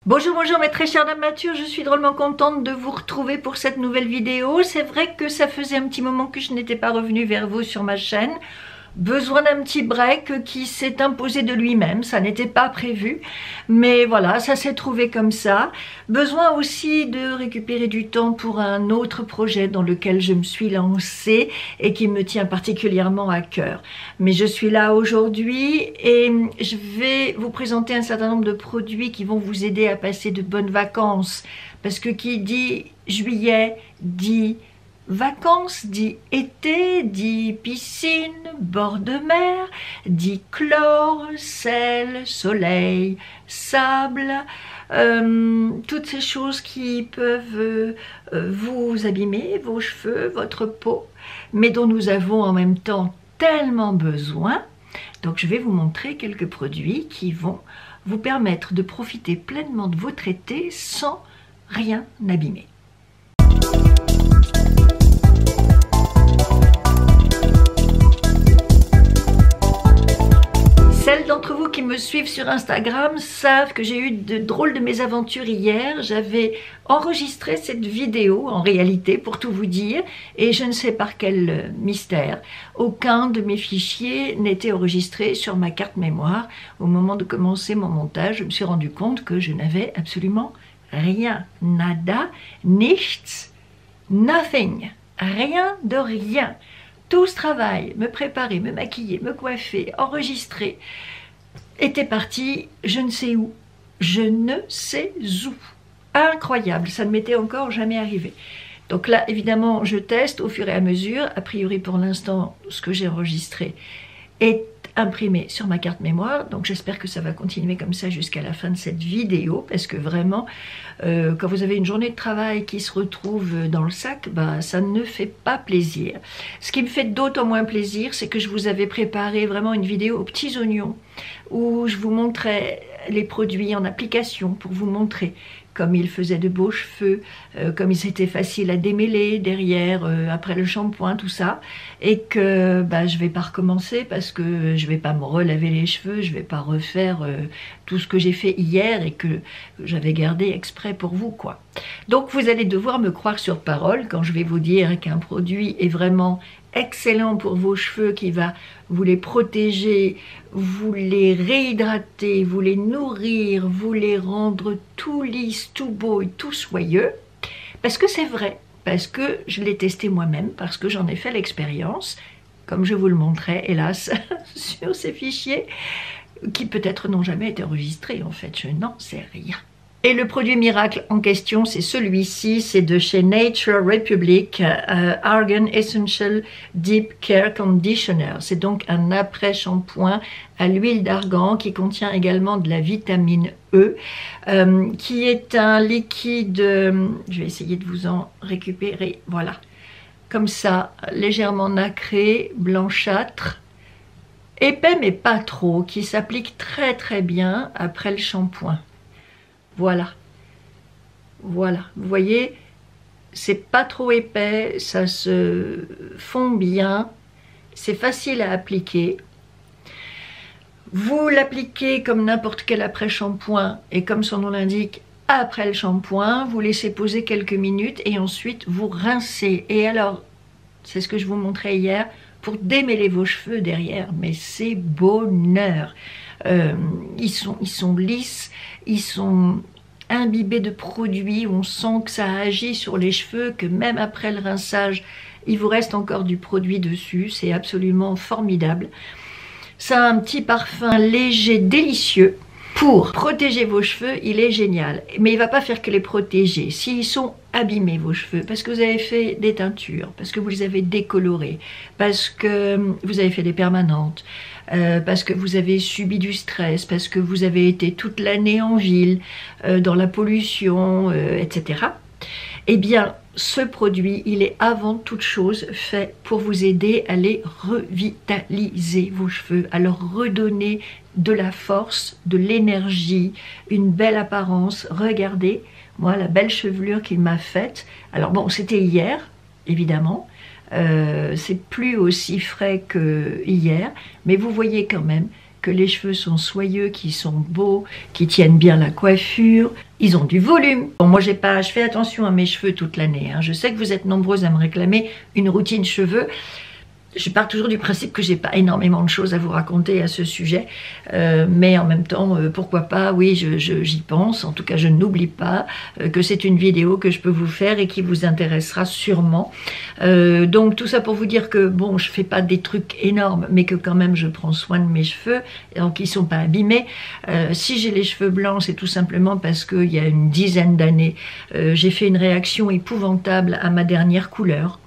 Bonjour, bonjour mes très chères dames matures, je suis drôlement contente de vous retrouver pour cette nouvelle vidéo. C'est vrai que ça faisait un petit moment que je n'étais pas revenue vers vous sur ma chaîne. Besoin d'un petit break qui s'est imposé de lui-même, ça n'était pas prévu, mais voilà, ça s'est trouvé comme ça. Besoin aussi de récupérer du temps pour un autre projet dans lequel je me suis lancée et qui me tient particulièrement à cœur. Mais je suis là aujourd'hui et je vais vous présenter un certain nombre de produits qui vont vous aider à passer de bonnes vacances, parce que qui dit juillet dit vacances, dit été, dit piscine, bord de mer, dit chlore, sel, soleil, sable, toutes ces choses qui peuvent vous abîmer, vos cheveux, votre peau, mais dont nous avons en même temps tellement besoin. Donc je vais vous montrer quelques produits qui vont vous permettre de profiter pleinement de votre été sans rien abîmer. Celles d'entre vous qui me suivent sur Instagram savent que j'ai eu de drôles de mésaventures hier. J'avais enregistré cette vidéo, en réalité, pour tout vous dire, et je ne sais par quel mystère, aucun de mes fichiers n'était enregistré sur ma carte mémoire. Au moment de commencer mon montage, je me suis rendu compte que je n'avais absolument rien, nada, nichts, nothing, rien de rien. Tout ce travail, me préparer, me maquiller, me coiffer, enregistrer, était parti je ne sais où. Je ne sais où. Incroyable, ça ne m'était encore jamais arrivé. Donc là, évidemment, je teste au fur et à mesure. A priori, pour l'instant, ce que j'ai enregistré est imprimé sur ma carte mémoire, donc j'espère que ça va continuer comme ça jusqu'à la fin de cette vidéo, parce que vraiment, quand vous avez une journée de travail qui se retrouve dans le sac, bah, ça ne fait pas plaisir. Ce qui me fait d'autant moins plaisir, c'est que je vous avais préparé vraiment une vidéo aux petits oignons, où je vous montrais les produits en application pour vous montrer comme ils faisaient de beaux cheveux, comme ils étaient faciles à démêler derrière, après le shampoing, tout ça, et que bah, je ne vais pas recommencer parce que je ne vais pas me relaver les cheveux, je ne vais pas refaire tout ce que j'ai fait hier et que j'avais gardé exprès pour vous, quoi. Donc vous allez devoir me croire sur parole quand je vais vous dire qu'un produit est vraiment excellent pour vos cheveux, qui va vous les protéger, vous les réhydrater, vous les nourrir, vous les rendre tout lisses, tout beaux et tout soyeux, parce que c'est vrai, parce que je l'ai testé moi-même, parce que j'en ai fait l'expérience, comme je vous le montrais, hélas, sur ces fichiers, qui peut-être n'ont jamais été enregistrés, en fait, je n'en sais rien. Et le produit miracle en question, c'est celui-ci, c'est de chez Nature Republic, Argan Essential Deep Care Conditioner. C'est donc un après-shampoing à l'huile d'argan qui contient également de la vitamine E, qui est un liquide, je vais essayer de vous en récupérer, voilà, comme ça, légèrement nacré, blanchâtre, épais mais pas trop, qui s'applique très très bien après le shampoing. Voilà, voilà, vous voyez, c'est pas trop épais, ça se fond bien, c'est facile à appliquer. Vous l'appliquez comme n'importe quel après-shampoing et comme son nom l'indique, après le shampoing, vous laissez poser quelques minutes et ensuite vous rincez. Et alors, c'est ce que je vous montrais hier, pour démêler vos cheveux derrière, mais c'est bonheur. Ils sont lisses, ils sont imbibés de produits, on sent que ça agit sur les cheveux, que même après le rinçage, il vous reste encore du produit dessus, c'est absolument formidable. Ça a un petit parfum léger, délicieux. Pour protéger vos cheveux, il est génial, mais il ne va pas faire que les protéger. S'ils sont abîmés, vos cheveux, parce que vous avez fait des teintures, parce que vous les avez décolorés, parce que vous avez fait des permanentes, parce que vous avez subi du stress, parce que vous avez été toute l'année en ville, dans la pollution, etc. Eh bien, ce produit, il est avant toute chose fait pour vous aider à les revitaliser, vos cheveux, à leur redonner de la force, de l'énergie, une belle apparence. Regardez, moi, la belle chevelure qu'il m'a faite. Alors bon, c'était hier, évidemment. C'est plus aussi frais que hier, mais vous voyez quand même que les cheveux sont soyeux, qui sont beaux, qui tiennent bien la coiffure. Ils ont du volume. Bon, moi, je fais attention à mes cheveux toute l'année. Hein. Je sais que vous êtes nombreuses à me réclamer une routine cheveux. Je pars toujours du principe que j'ai pas énormément de choses à vous raconter à ce sujet, mais en même temps, pourquoi pas, oui, j'y pense, en tout cas je n'oublie pas que c'est une vidéo que je peux vous faire et qui vous intéressera sûrement. Donc tout ça pour vous dire que, bon, je fais pas des trucs énormes, mais que quand même je prends soin de mes cheveux, donc ils sont pas abîmés. Si j'ai les cheveux blancs, c'est tout simplement parce qu'il y a une dizaine d'années, j'ai fait une réaction épouvantable à ma dernière couleur.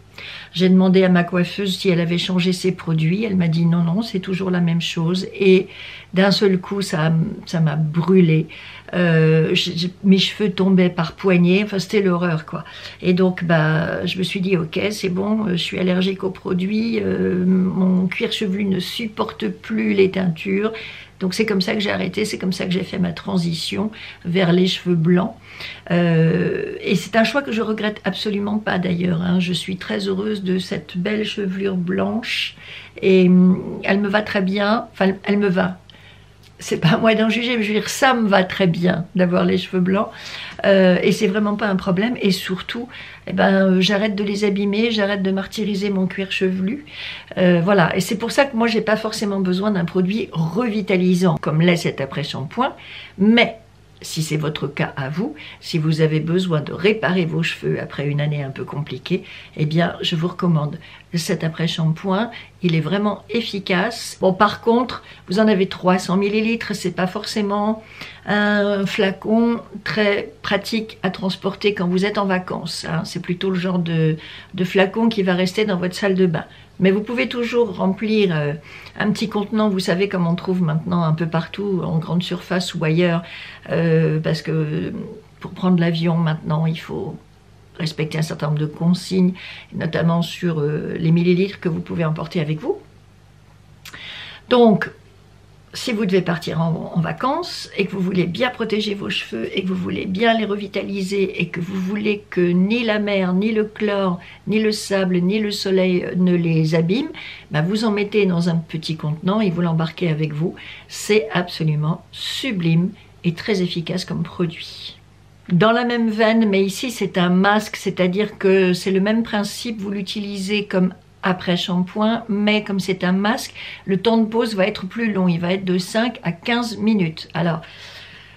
J'ai demandé à ma coiffeuse si elle avait changé ses produits. Elle m'a dit non, non, c'est toujours la même chose. Et d'un seul coup, ça m'a brûlé. Mes cheveux tombaient par poignées. Enfin, c'était l'horreur, quoi. Et donc, bah, je me suis dit, ok, c'est bon, je suis allergique aux produits. Mon cuir chevelu ne supporte plus les teintures. Donc c'est comme ça que j'ai arrêté, c'est comme ça que j'ai fait ma transition vers les cheveux blancs. Et c'est un choix que je regrette absolument pas d'ailleurs. Hein. Je suis très heureuse de cette belle chevelure blanche et elle me va très bien. Enfin, elle me va. C'est pas à moi d'en juger, mais je veux dire, ça me va très bien d'avoir les cheveux blancs. Et c'est vraiment pas un problème. Et surtout, eh ben, j'arrête de les abîmer, j'arrête de martyriser mon cuir chevelu. Voilà. Et c'est pour ça que moi, j'ai pas forcément besoin d'un produit revitalisant, comme l'est cet après-shampoing. Mais si c'est votre cas à vous, si vous avez besoin de réparer vos cheveux après une année un peu compliquée, eh bien, je vous recommande cet après-shampoing. Il est vraiment efficace. Bon, par contre, vous en avez 300 ml, c'est pas forcément un flacon très pratique à transporter quand vous êtes en vacances. Hein. C'est plutôt le genre de flacon qui va rester dans votre salle de bain. Mais vous pouvez toujours remplir un petit contenant, vous savez comme on trouve maintenant un peu partout, en grande surface ou ailleurs, parce que pour prendre l'avion maintenant, il faut respecter un certain nombre de consignes, notamment sur les millilitres que vous pouvez emporter avec vous. Donc, si vous devez partir en vacances et que vous voulez bien protéger vos cheveux et que vous voulez bien les revitaliser et que vous voulez que ni la mer, ni le chlore, ni le sable, ni le soleil ne les abîment, ben vous en mettez dans un petit contenant et vous l'embarquez avec vous. C'est absolument sublime et très efficace comme produit. Dans la même veine, mais ici c'est un masque, c'est-à-dire que c'est le même principe, vous l'utilisez comme après shampoing, mais comme c'est un masque, le temps de pause va être plus long, il va être de 5 à 15 minutes. Alors,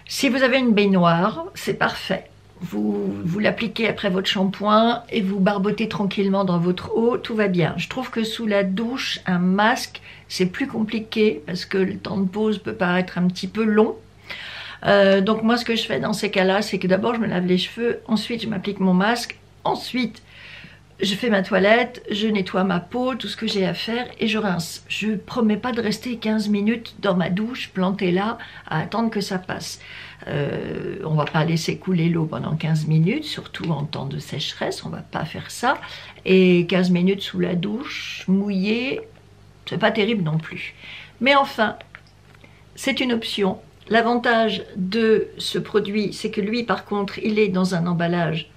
si vous avez une baignoire, c'est parfait. Vous l'appliquez après votre shampoing et vous barbotez tranquillement dans votre eau, tout va bien. Je trouve que sous la douche, un masque, c'est plus compliqué parce que le temps de pause peut paraître un petit peu long. Donc moi, ce que je fais dans ces cas-là, c'est que d'abord, je me lave les cheveux, ensuite, je m'applique mon masque, ensuite, je fais ma toilette, je nettoie ma peau, tout ce que j'ai à faire et je rince. Je ne promets pas de rester 15 minutes dans ma douche, plantée là, à attendre que ça passe. On ne va pas laisser couler l'eau pendant 15 minutes, surtout en temps de sécheresse, on ne va pas faire ça. Et 15 minutes sous la douche, mouillée, c'est pas terrible non plus. Mais enfin, c'est une option. L'avantage de ce produit, c'est que lui, par contre, il est dans un emballage,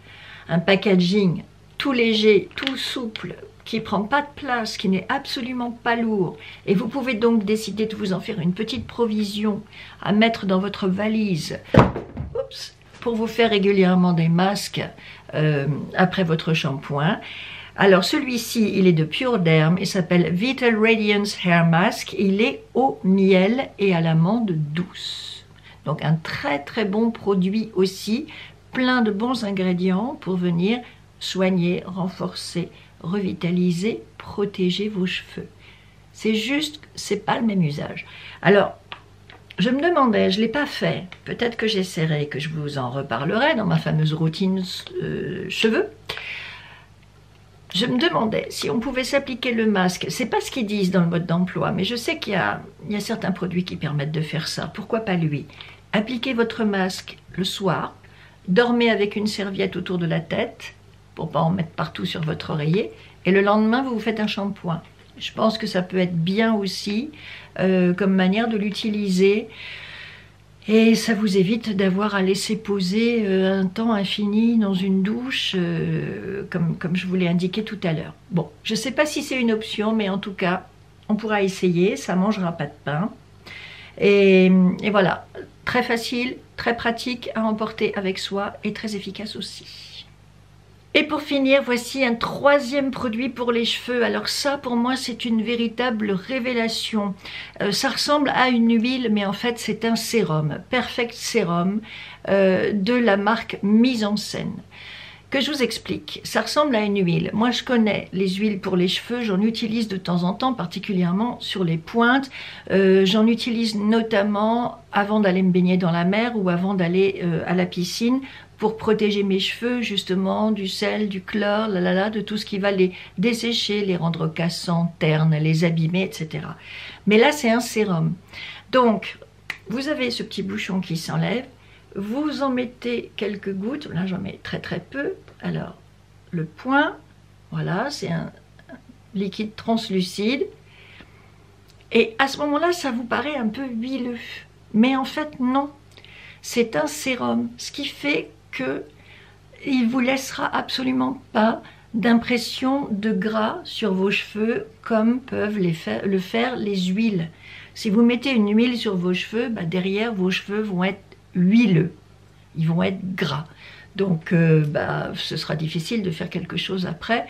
un packaging tout léger, tout souple, qui ne prend pas de place, qui n'est absolument pas lourd. Et vous pouvez donc décider de vous en faire une petite provision à mettre dans votre valise pour vous faire régulièrement des masques après votre shampoing. Alors celui-ci, il est de Pure Derm et s'appelle Vital Radiance Hair Mask. Il est au miel et à l'amande douce. Donc un très très bon produit aussi, plein de bons ingrédients pour venir soigner, renforcer, revitaliser, protéger vos cheveux. C'est juste, c'est pas le même usage. Alors, je me demandais, je ne l'ai pas fait, peut-être que j'essaierai, que je vous en reparlerai dans ma fameuse routine cheveux. Je me demandais si on pouvait s'appliquer le masque. C'est pas ce qu'ils disent dans le mode d'emploi, mais je sais qu'il y a certains produits qui permettent de faire ça. Pourquoi pas lui? Appliquez votre masque le soir, dormez avec une serviette autour de la tête, pour ne pas en mettre partout sur votre oreiller, et le lendemain, vous vous faites un shampoing. Je pense que ça peut être bien aussi, comme manière de l'utiliser, et ça vous évite d'avoir à laisser poser un temps infini dans une douche, comme je vous l'ai indiqué tout à l'heure. Bon, je ne sais pas si c'est une option, mais en tout cas, on pourra essayer, ça ne mangera pas de pain. Et voilà, Très facile, très pratique à emporter avec soi et très efficace aussi. Et pour finir, voici un troisième produit pour les cheveux. Alors ça, pour moi, c'est une véritable révélation. Ça ressemble à une huile, mais en fait, c'est un sérum, Perfect Sérum, de la marque Mise en Scène. Que je vous explique, ça ressemble à une huile. Moi, je connais les huiles pour les cheveux, j'en utilise de temps en temps, particulièrement sur les pointes. J'en utilise notamment avant d'aller me baigner dans la mer ou avant d'aller à la piscine pour protéger mes cheveux, justement, du sel, du chlore, de tout ce qui va les dessécher, les rendre cassants, ternes, les abîmer, etc. Mais là, c'est un sérum. Donc, vous avez ce petit bouchon qui s'enlève. Vous en mettez quelques gouttes, là j'en mets très très peu. Alors, le point, voilà, c'est un liquide translucide. Et à ce moment-là, ça vous paraît un peu huileux. Mais en fait, non. C'est un sérum, ce qui fait que il ne vous laissera absolument pas d'impression de gras sur vos cheveux comme peuvent le faire les huiles. Si vous mettez une huile sur vos cheveux, derrière vos cheveux vont être huileux, ils vont être gras. Donc ce sera difficile de faire quelque chose après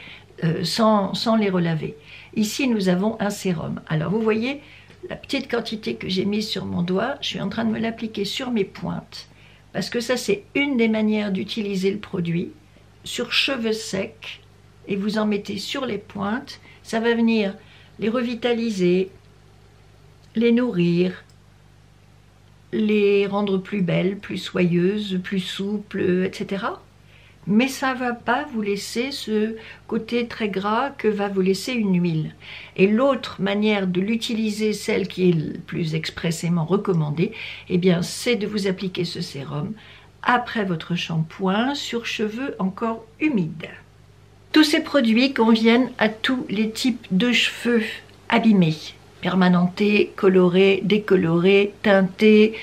sans les relaver. Ici nous avons un sérum. Alors vous voyez la petite quantité que j'ai mise sur mon doigt, je suis en train de me l'appliquer sur mes pointes. Parce que ça c'est une des manières d'utiliser le produit. Sur cheveux secs, et vous en mettez sur les pointes, ça va venir les revitaliser, les nourrir, les rendre plus belles, plus soyeuses, plus souples, etc. Mais ça ne va pas vous laisser ce côté très gras que va vous laisser une huile. Et l'autre manière de l'utiliser, celle qui est le plus expressément recommandée, eh bien, c'est de vous appliquer ce sérum après votre shampoing sur cheveux encore humides. Tous ces produits conviennent à tous les types de cheveux abîmés. Permanentés, colorés, décolorés, teintés,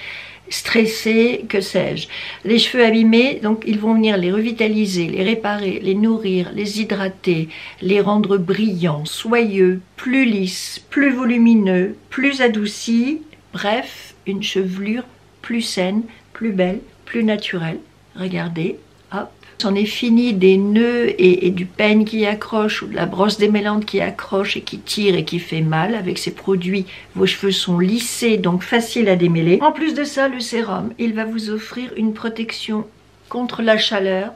stressés, que sais-je. Les cheveux abîmés, donc ils vont venir les revitaliser, les réparer, les nourrir, les hydrater, les rendre brillants, soyeux, plus lisses, plus volumineux, plus adoucis. Bref, une chevelure plus saine, plus belle, plus naturelle. Regardez, hop. C'en est fini des nœuds et du peigne qui accroche ou de la brosse démêlante qui accroche et qui tire et qui fait mal. Avec ces produits, vos cheveux sont lissés, donc faciles à démêler. En plus de ça, le sérum, il va vous offrir une protection contre la chaleur,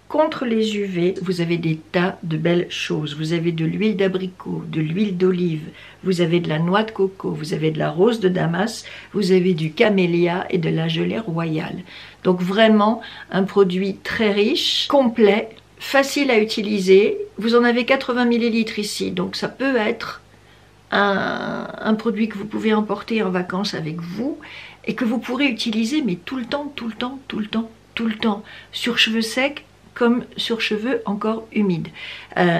contre les UV. Vous avez des tas de belles choses. Vous avez de l'huile d'abricot, de l'huile d'olive, vous avez de la noix de coco, vous avez de la rose de Damas, vous avez du camélia et de la gelée royale. Donc vraiment un produit très riche, complet, facile à utiliser. Vous en avez 80 ml ici, donc ça peut être un produit que vous pouvez emporter en vacances avec vous et que vous pourrez utiliser mais tout le temps, tout le temps, tout le temps, tout le temps, sur cheveux secs comme sur cheveux encore humides.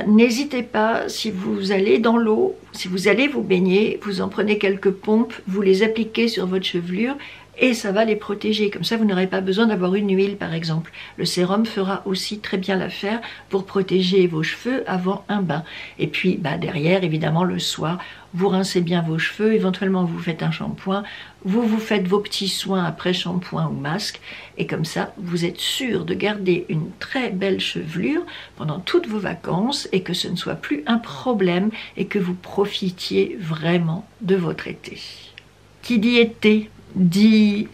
N'hésitez pas, si vous allez dans l'eau, si vous allez vous baigner, vous en prenez quelques pompes, vous les appliquez sur votre chevelure et ça va les protéger. Comme ça, vous n'aurez pas besoin d'avoir une huile, par exemple. Le sérum fera aussi très bien l'affaire pour protéger vos cheveux avant un bain. Et puis, derrière, évidemment, le soir, vous rincez bien vos cheveux, éventuellement vous faites un shampoing, vous faites vos petits soins après shampoing ou masque, et comme ça, vous êtes sûr de garder une très belle chevelure pendant toutes vos vacances et que ce ne soit plus un problème et que vous profitiez vraiment de votre été. Qui dit été dit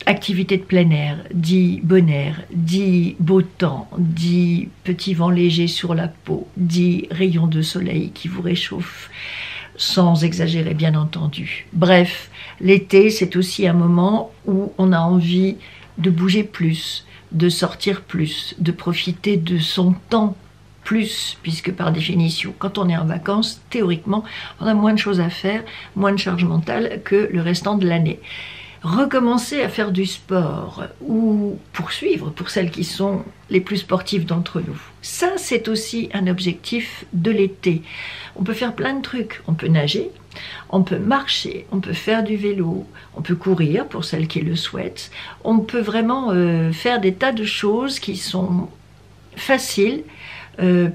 activité de plein air, dit bon air, dit beau temps, dit petit vent léger sur la peau, dit rayon de soleil qui vous réchauffe, sans exagérer bien entendu. Bref, l'été c'est aussi un moment où on a envie de bouger plus, de sortir plus, de profiter de son temps plus, puisque par définition, quand on est en vacances, théoriquement, on a moins de choses à faire, moins de charge mentale que le restant de l'année. Recommencer à faire du sport ou poursuivre pour celles qui sont les plus sportives d'entre nous. Ça, c'est aussi un objectif de l'été. On peut faire plein de trucs. On peut nager, on peut marcher, on peut faire du vélo, on peut courir pour celles qui le souhaitent. On peut vraiment faire des tas de choses qui sont faciles,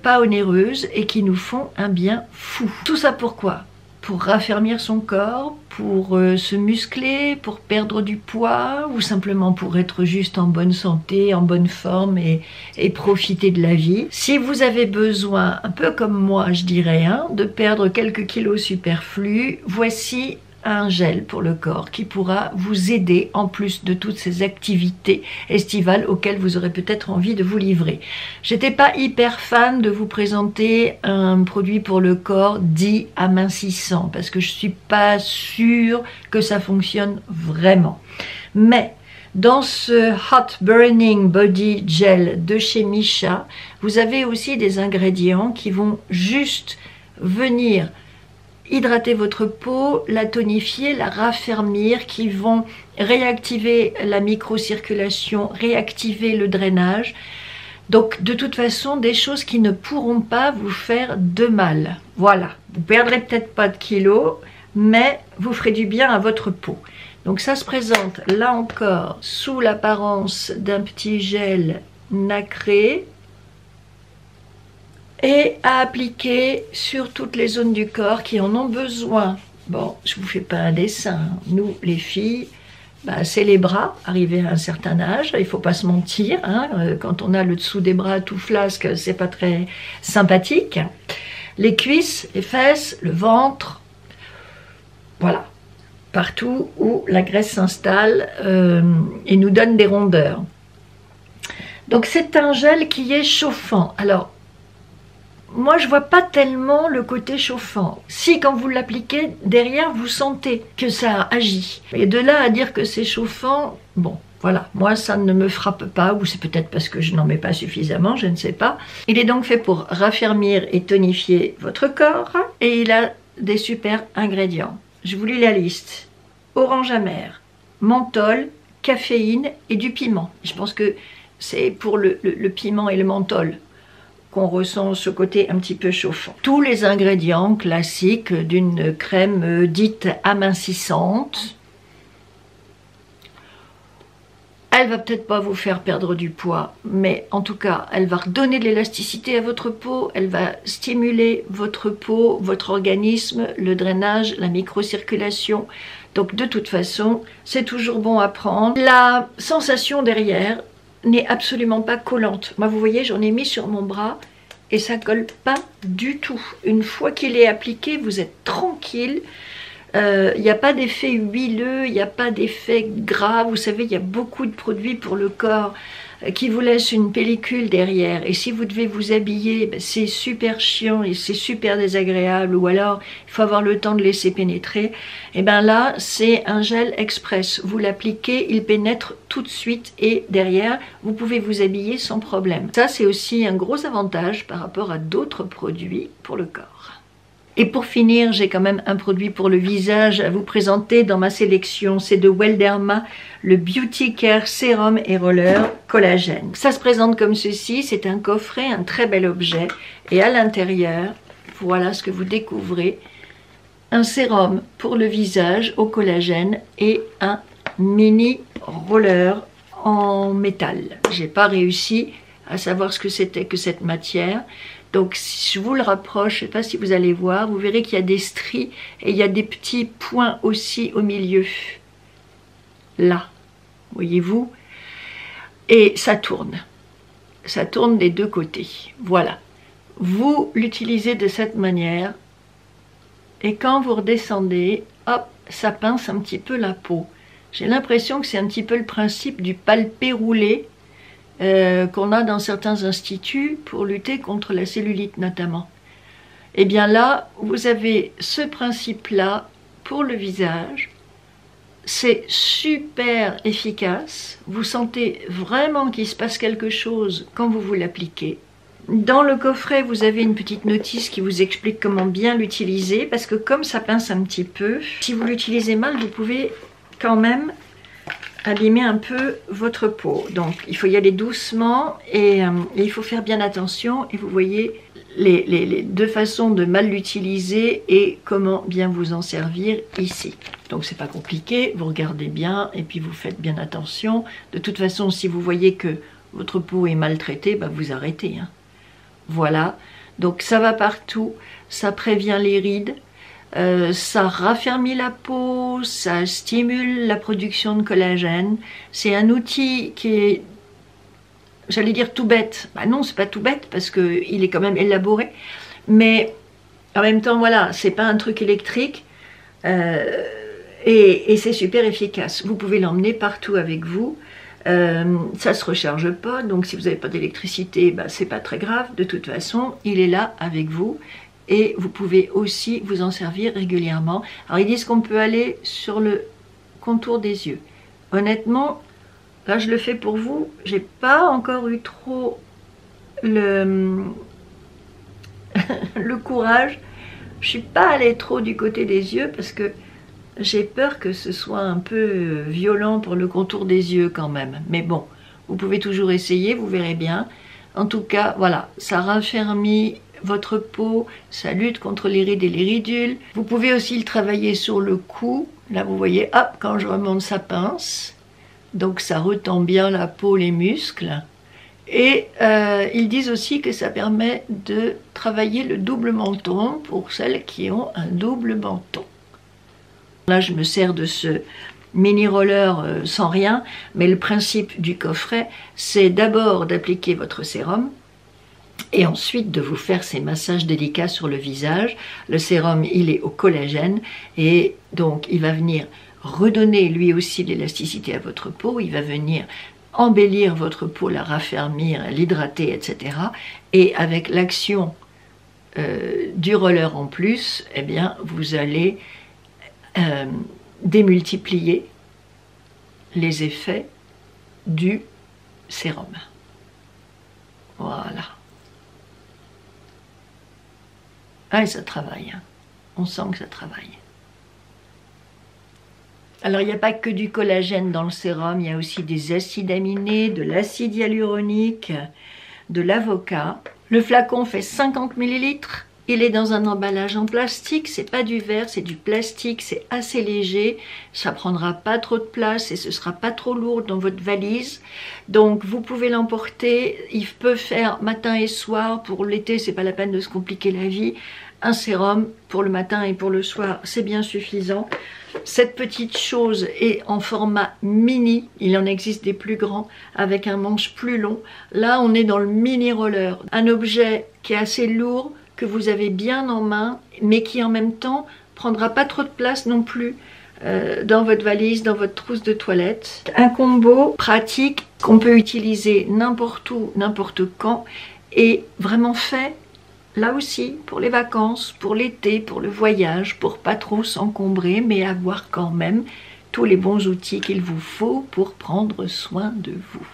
pas onéreuses et qui nous font un bien fou. Tout ça pourquoi ? pour raffermir son corps, pour se muscler, pour perdre du poids ou simplement pour être juste en bonne santé, en bonne forme et profiter de la vie. Si vous avez besoin, un peu comme moi je dirais, hein, de perdre quelques kilos superflus, voici un gel pour le corps qui pourra vous aider en plus de toutes ces activités estivales auxquelles vous aurez peut-être envie de vous livrer. J'étais pas hyper fan de vous présenter un produit pour le corps dit amincissant parce que je suis pas sûre que ça fonctionne vraiment. Mais dans ce Hot Burning Body Gel de chez Missha, vous avez aussi des ingrédients qui vont juste venir hydrater votre peau, la tonifier, la raffermir, qui vont réactiver la microcirculation, réactiver le drainage. Donc de toute façon, des choses qui ne pourront pas vous faire de mal. Voilà, vous perdrez peut-être pas de kilos, mais vous ferez du bien à votre peau. Donc ça se présente là encore sous l'apparence d'un petit gel nacré, et à appliquer sur toutes les zones du corps qui en ont besoin. Bon, je ne vous fais pas un dessin. Nous, les filles, bah, c'est les bras, arrivés à un certain âge. Il ne faut pas se mentir. Hein, quand on a le dessous des bras tout flasque, c'est pas très sympathique. Les cuisses, les fesses, le ventre. Voilà. Partout où la graisse s'installe et nous donne des rondeurs. Donc c'est un gel qui est chauffant. Alors, moi, je vois pas tellement le côté chauffant. Si, quand vous l'appliquez, derrière, vous sentez que ça agit. Et de là à dire que c'est chauffant, bon, voilà. Moi, ça ne me frappe pas, ou c'est peut-être parce que je n'en mets pas suffisamment, je ne sais pas. Il est donc fait pour raffermir et tonifier votre corps, et il a des super ingrédients. Je vous lis la liste. Orange amer, menthol, caféine et du piment. Je pense que c'est pour le piment et le menthol qu'on ressent ce côté un petit peu chauffant. Tous les ingrédients classiques d'une crème dite amincissante. Elle va peut-être pas vous faire perdre du poids, mais en tout cas, elle va redonner de l'élasticité à votre peau, elle va stimuler votre peau, votre organisme, le drainage, la microcirculation. Donc de toute façon, c'est toujours bon à prendre. La sensation derrière n'est absolument pas collante. Moi, vous voyez, j'en ai mis sur mon bras et ça colle pas du tout. Une fois qu'il est appliqué, vous êtes tranquille. Il n'y a pas d'effet huileux, il n'y a pas d'effet gras. Vous savez, il y a beaucoup de produits pour le corps qui vous laissent une pellicule derrière. Et si vous devez vous habiller, ben, c'est super chiant et c'est super désagréable. Ou alors, il faut avoir le temps de laisser pénétrer. Et bien là, c'est un gel express. Vous l'appliquez, il pénètre tout de suite et derrière, vous pouvez vous habiller sans problème. Ça, c'est aussi un gros avantage par rapport à d'autres produits pour le corps. Et pour finir, j'ai quand même un produit pour le visage à vous présenter dans ma sélection. C'est de Welderma, le Beauty Care Sérum et Roller Collagène. Ça se présente comme ceci, c'est un coffret, un très bel objet. Et à l'intérieur, voilà ce que vous découvrez. Un sérum pour le visage au collagène et un mini roller en métal. J'ai pas réussi à savoir ce que c'était que cette matière. Donc si je vous le rapproche, je ne sais pas si vous allez voir, vous verrez qu'il y a des stries et il y a des petits points aussi au milieu. Là, voyez-vous? Et ça tourne. Ça tourne des deux côtés. Voilà. Vous l'utilisez de cette manière. Et quand vous redescendez, hop, ça pince un petit peu la peau. J'ai l'impression que c'est un petit peu le principe du palpé roulé. Qu'on a dans certains instituts pour lutter contre la cellulite notamment. Et bien là, vous avez ce principe-là pour le visage. C'est super efficace. Vous sentez vraiment qu'il se passe quelque chose quand vous l'appliquez. Dans le coffret, vous avez une petite notice qui vous explique comment bien l'utiliser, parce que comme ça pince un petit peu, si vous l'utilisez mal, vous pouvez quand même abîmer un peu votre peau. Donc il faut y aller doucement et il faut faire bien attention. Et vous voyez les deux façons de mal l'utiliser et comment bien vous en servir ici. Donc c'est pas compliqué, vous regardez bien et puis vous faites bien attention. De toute façon, si vous voyez que votre peau est maltraitée, bah vous arrêtez. Hein. Voilà, donc ça va partout, ça prévient les rides. Ça raffermit la peau, ça stimule la production de collagène. C'est un outil qui est, j'allais dire tout bête. Bah non, c'est pas tout bête parce qu'il est quand même élaboré. Mais en même temps, voilà, c'est pas un truc électrique. Et c'est super efficace. Vous pouvez l'emmener partout avec vous. Ça se recharge pas, donc si vous n'avez pas d'électricité, bah, c'est pas très grave. De toute façon, il est là avec vous. Et vous pouvez aussi vous en servir régulièrement. Alors ils disent qu'on peut aller sur le contour des yeux. Honnêtement, là je le fais pour vous. J'ai pas encore eu trop le courage. Je suis pas allée trop du côté des yeux parce que j'ai peur que ce soit un peu violent pour le contour des yeux quand même. Mais bon, vous pouvez toujours essayer, vous verrez bien. En tout cas, voilà, ça raffermit votre peau, ça lutte contre les rides et les ridules. Vous pouvez aussi le travailler sur le cou. Là, vous voyez, hop, quand je remonte, ça pince. Donc, ça retend bien la peau, les muscles. Et ils disent aussi que ça permet de travailler le double menton pour celles qui ont un double menton. Là, je me sers de ce mini roller sans rien, mais le principe du coffret, c'est d'abord d'appliquer votre sérum et ensuite de vous faire ces massages délicats sur le visage. Le sérum, il est au collagène et donc il va venir redonner lui aussi l'élasticité à votre peau, il va venir embellir votre peau, la raffermir, l'hydrater, etc. Et avec l'action du roller en plus, eh bien, vous allez démultiplier les effets du sérum. Voilà. Ah, et ça travaille. Hein. On sent que ça travaille. Alors, il n'y a pas que du collagène dans le sérum, il y a aussi des acides aminés, de l'acide hyaluronique, de l'avocat. Le flacon fait 50 ml. Il est dans un emballage en plastique, c'est pas du verre, c'est du plastique, c'est assez léger, ça prendra pas trop de place et ce sera pas trop lourd dans votre valise. Donc vous pouvez l'emporter, il peut faire matin et soir, pour l'été c'est pas la peine de se compliquer la vie. Un sérum pour le matin et pour le soir, c'est bien suffisant. Cette petite chose est en format mini, il en existe des plus grands avec un manche plus long. Là on est dans le mini roller, un objet qui est assez lourd, que vous avez bien en main, mais qui en même temps prendra pas trop de place non plus dans votre valise, dans votre trousse de toilette. Un combo pratique qu'on peut utiliser n'importe où, n'importe quand, et vraiment fait là aussi pour les vacances, pour l'été, pour le voyage, pour pas trop s'encombrer, mais avoir quand même tous les bons outils qu'il vous faut pour prendre soin de vous.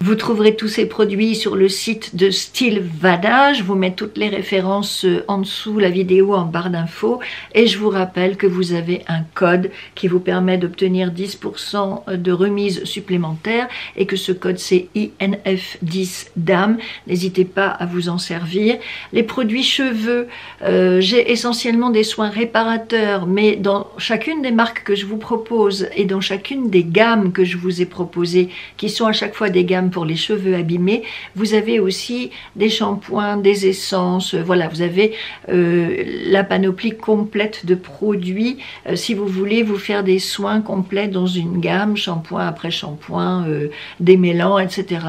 Vous trouverez tous ces produits sur le site de Stilvana. Je vous mets toutes les références en dessous, la vidéo en barre d'infos. Et je vous rappelle que vous avez un code qui vous permet d'obtenir 10% de remise supplémentaire et que ce code c'est INF10DAM. N'hésitez pas à vous en servir. Les produits cheveux, j'ai essentiellement des soins réparateurs, mais dans chacune des marques que je vous propose et dans chacune des gammes que je vous ai proposées, qui sont à chaque fois des gammes pour les cheveux abîmés, vous avez aussi des shampoings, des essences, voilà, vous avez la panoplie complète de produits si vous voulez vous faire des soins complets dans une gamme, shampoing après shampoing, démêlant, etc.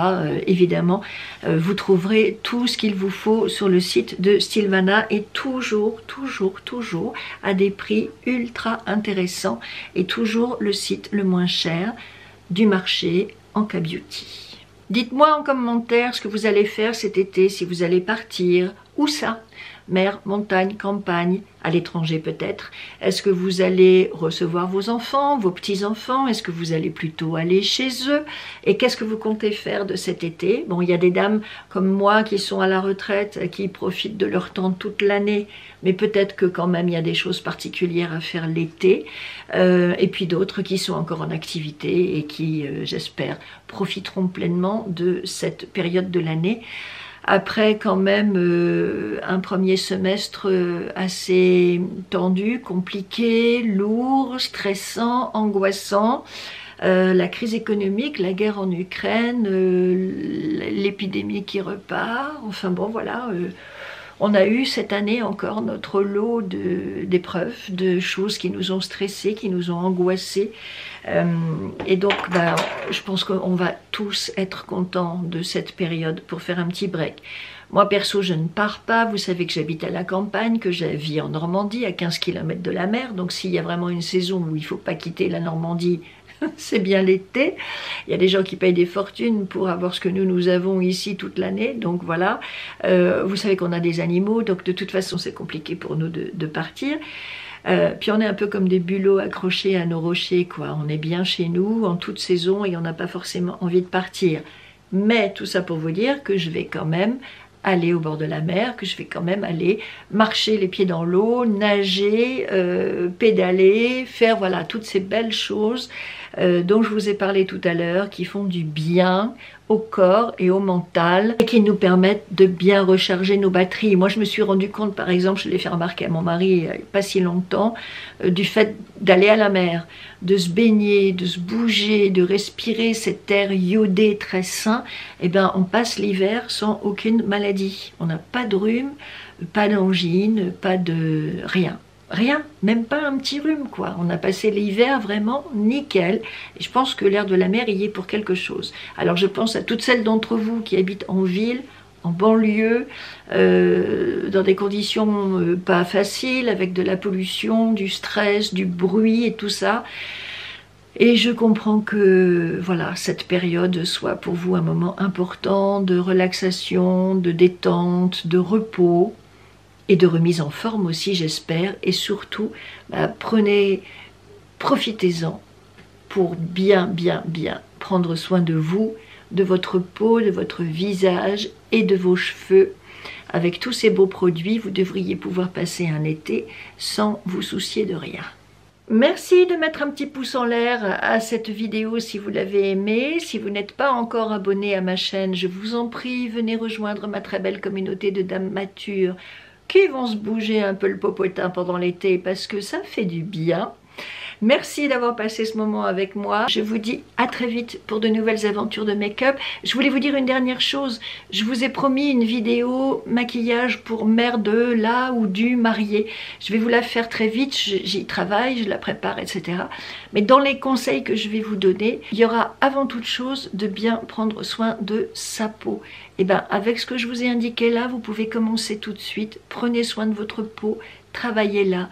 Évidemment, vous trouverez tout ce qu'il vous faut sur le site de Stilvana et toujours à des prix ultra intéressants et toujours le site le moins cher du marché en K-Beauty. Dites-moi en commentaire ce que vous allez faire cet été, si vous allez partir, où ça? Mer, montagne, campagne, à l'étranger peut-être. Est-ce que vous allez recevoir vos enfants, vos petits-enfants? Est-ce que vous allez plutôt aller chez eux? Et qu'est-ce que vous comptez faire de cet été? Bon, il y a des dames comme moi qui sont à la retraite, qui profitent de leur temps toute l'année, mais peut-être que quand même il y a des choses particulières à faire l'été. Et puis d'autres qui sont encore en activité et qui, j'espère, profiteront pleinement de cette période de l'année. Après quand même un premier semestre assez tendu, compliqué, lourd, stressant, angoissant, la crise économique, la guerre en Ukraine, l'épidémie qui repart, enfin bon voilà, On a eu cette année encore notre lot d'épreuves, de choses qui nous ont stressés, qui nous ont angoissés. Et donc, je pense qu'on va tous être contents de cette période pour faire un petit break. Moi, perso, je ne pars pas. Vous savez que j'habite à la campagne, que je vis en Normandie, à 15 km de la mer. Donc, s'il y a vraiment une saison où il ne faut pas quitter la Normandie, c'est bien l'été. Il y a des gens qui payent des fortunes pour avoir ce que nous avons ici toute l'année. Donc, voilà. Vous savez qu'on a des animaux. Donc, de toute façon, c'est compliqué pour nous de partir. Puis on est un peu comme des bulots accrochés à nos rochers, quoi. On est bien chez nous en toute saison et on n'a pas forcément envie de partir. Mais tout ça pour vous dire que je vais quand même aller au bord de la mer, que je vais quand même aller marcher les pieds dans l'eau, nager, pédaler, faire voilà toutes ces belles choses dont je vous ai parlé tout à l'heure, qui font du bien au corps et au mental et qui nous permettent de bien recharger nos batteries. Moi je me suis rendu compte, par exemple, je l'ai fait remarquer à mon mari il n'y a pas si longtemps, du fait d'aller à la mer, de se baigner, de se bouger, de respirer cet air iodé très sain, et ben on passe l'hiver sans aucune maladie. On n'a pas de rhume, pas d'angine, pas de rien. Rien, même pas un petit rhume, quoi. On a passé l'hiver vraiment nickel. Et je pense que l'air de la mer y est pour quelque chose. Alors je pense à toutes celles d'entre vous qui habitent en ville, en banlieue, dans des conditions pas faciles, avec de la pollution, du stress, du bruit et tout ça. Et je comprends que voilà, cette période soit pour vous un moment important de relaxation, de détente, de repos. Et de remise en forme aussi, j'espère. Et surtout, profitez-en pour bien prendre soin de vous, de votre peau, de votre visage et de vos cheveux. Avec tous ces beaux produits, vous devriez pouvoir passer un été sans vous soucier de rien. Merci de mettre un petit pouce en l'air à cette vidéo si vous l'avez aimée. Si vous n'êtes pas encore abonné à ma chaîne, je vous en prie, venez rejoindre ma très belle communauté de dames matures qui vont se bouger un peu le popotin pendant l'été parce que ça fait du bien. Merci d'avoir passé ce moment avec moi. Je vous dis à très vite pour de nouvelles aventures de make-up. Je voulais vous dire une dernière chose. Je vous ai promis une vidéo maquillage pour mère de la ou du marié. Je vais vous la faire très vite. J'y travaille, je la prépare, etc. Mais dans les conseils que je vais vous donner, il y aura avant toute chose de bien prendre soin de sa peau. Et bien avec ce que je vous ai indiqué là, vous pouvez commencer tout de suite. Prenez soin de votre peau, travaillez-la,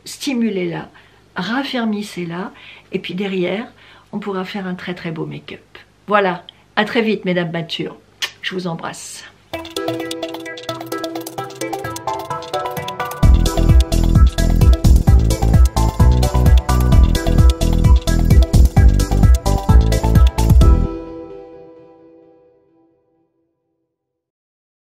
stimulez-la. Raffermissez-la et puis derrière on pourra faire un très beau make-up. Voilà, à très vite mesdames matures, je vous embrasse.